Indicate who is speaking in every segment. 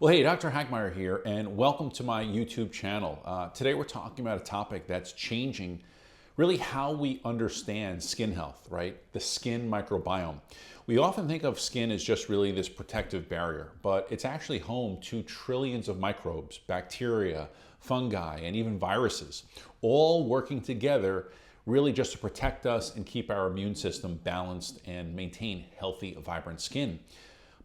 Speaker 1: Well, hey, Dr. Hagmeyer here, and welcome to my YouTube channel. Today we're talking about a topic that's changing really how we understand skin health, right? The skin microbiome. We often think of skin as just really this protective barrier, but it's actually home to trillions of microbes, bacteria, fungi, and even viruses, all working together really just to protect us and keep our immune system balanced and maintain healthy, vibrant skin.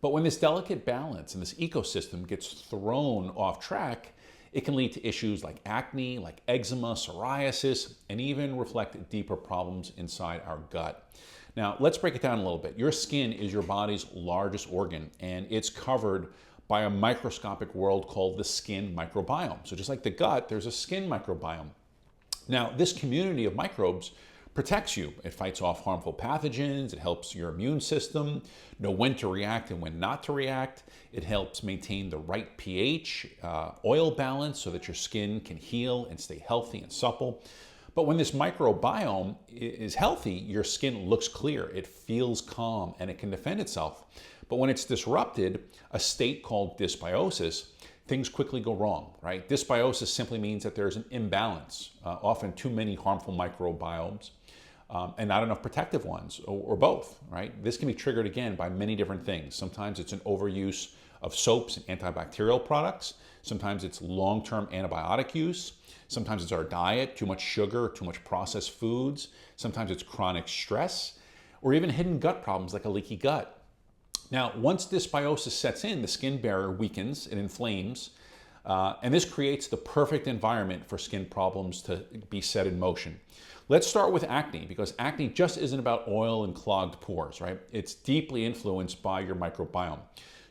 Speaker 1: But when this delicate balance and this ecosystem gets thrown off track, it can lead to issues like acne, like eczema, psoriasis, and even reflect deeper problems inside our gut. Now, let's break it down a little bit. Your skin is your body's largest organ, and it's covered by a microscopic world called the skin microbiome. So just like the gut, there's a skin microbiome. Now, this community of microbes protects you. It fights off harmful pathogens. It helps your immune system know when to react and when not to react. It helps maintain the right pH, oil balance so that your skin can heal and stay healthy and supple. But when this microbiome is healthy, your skin looks clear, it feels calm, and it can defend itself. But when it's disrupted, a state called dysbiosis, things quickly go wrong, right? Dysbiosis simply means that there's an imbalance, often too many harmful microbiomes, and not enough protective ones, or both, right? This can be triggered again by many different things. Sometimes it's an overuse of soaps and antibacterial products. Sometimes it's long-term antibiotic use. Sometimes it's our diet, too much sugar, too much processed foods. Sometimes it's chronic stress, or even hidden gut problems like a leaky gut. Now, once dysbiosis sets in, the skin barrier weakens, it inflames, and this creates the perfect environment for skin problems to be set in motion. Let's start with acne, because acne just isn't about oil and clogged pores, right? It's deeply influenced by your microbiome.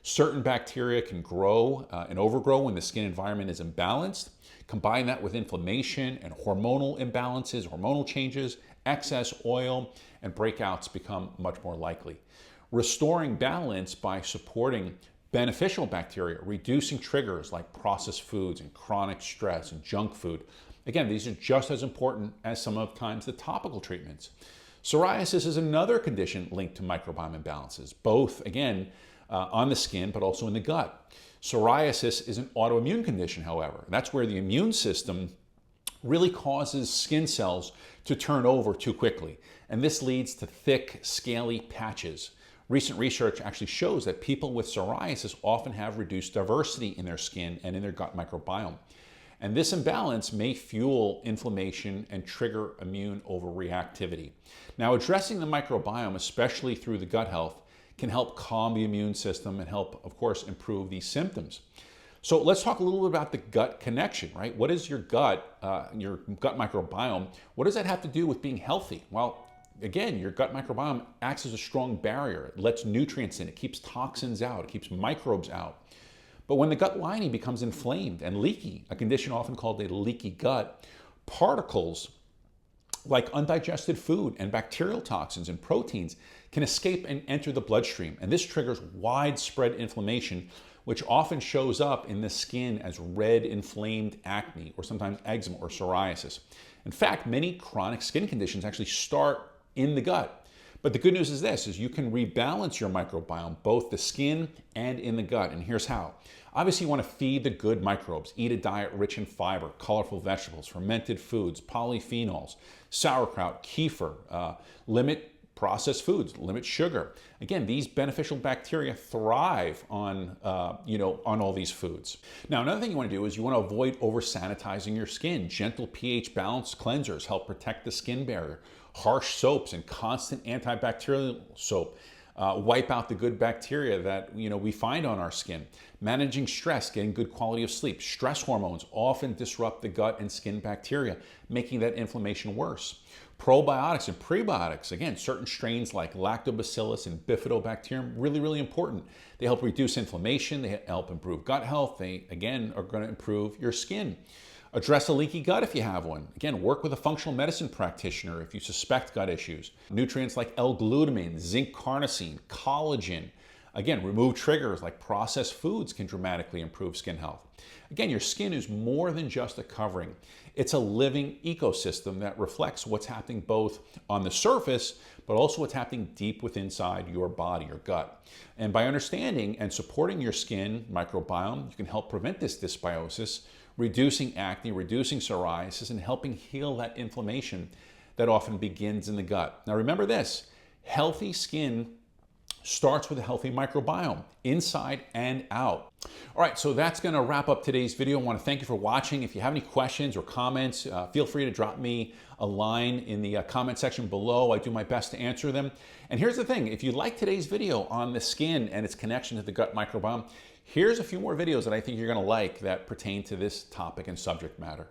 Speaker 1: Certain bacteria can grow and overgrow when the skin environment is imbalanced. Combine that with inflammation and hormonal imbalances, hormonal changes, excess oil, and breakouts become much more likely. Restoring balance by supporting beneficial bacteria, reducing triggers like processed foods and chronic stress and junk food. Again, these are just as important as sometimes the topical treatments. Psoriasis is another condition linked to microbiome imbalances, both, again, on the skin, but also in the gut. Psoriasis is an autoimmune condition, however. That's where the immune system really causes skin cells to turn over too quickly. And this leads to thick, scaly patches. Recent research actually shows that people with psoriasis often have reduced diversity in their skin and in their gut microbiome. And this imbalance may fuel inflammation and trigger immune overreactivity. Now, addressing the microbiome, especially through the gut health, can help calm the immune system and help, of course, improve these symptoms. So let's talk a little bit about the gut connection, right? What is your gut microbiome? What does that have to do with being healthy? Well, again, your gut microbiome acts as a strong barrier. It lets nutrients in, it keeps toxins out, it keeps microbes out. But when the gut lining becomes inflamed and leaky, a condition often called a leaky gut, particles like undigested food and bacterial toxins and proteins can escape and enter the bloodstream. And this triggers widespread inflammation, which often shows up in the skin as red, inflamed acne, or sometimes eczema or psoriasis. In fact, many chronic skin conditions actually start in the gut. But the good news is this, is you can rebalance your microbiome, both the skin and in the gut. And here's how. Obviously, you want to feed the good microbes. Eat a diet rich in fiber, colorful vegetables, fermented foods, polyphenols, sauerkraut, kefir. Limit processed foods, limit sugar. Again, these beneficial bacteria thrive on all these foods. Now, another thing you want to do is you want to avoid over-sanitizing your skin. Gentle pH balance cleansers help protect the skin barrier. Harsh soaps and constant antibacterial soap wipe out the good bacteria that we find on our skin. Managing stress, getting good quality of sleep. Stress hormones often disrupt the gut and skin bacteria, making that inflammation worse. Probiotics and prebiotics, again, certain strains like lactobacillus and bifidobacterium, really, really important. They help reduce inflammation, they help improve gut health, they, again, are going to improve your skin. Address a leaky gut if you have one. Again, work with a functional medicine practitioner if you suspect gut issues. Nutrients like L-glutamine, zinc carnosine, collagen, Again, remove triggers like processed foods can dramatically improve skin health. Again, your skin is more than just a covering. It's a living ecosystem that reflects what's happening both on the surface, but also what's happening deep within inside your body, your gut. And by understanding and supporting your skin microbiome, you can help prevent this dysbiosis, reducing acne, reducing psoriasis, and helping heal that inflammation that often begins in the gut. Now remember this, healthy skin starts with a healthy microbiome, inside and out. All right, so that's gonna wrap up today's video. I wanna thank you for watching. If you have any questions or comments, feel free to drop me a line in the comment section below. I do my best to answer them. And here's the thing, if you like today's video on the skin and its connection to the gut microbiome, here's a few more videos that I think you're gonna like that pertain to this topic and subject matter.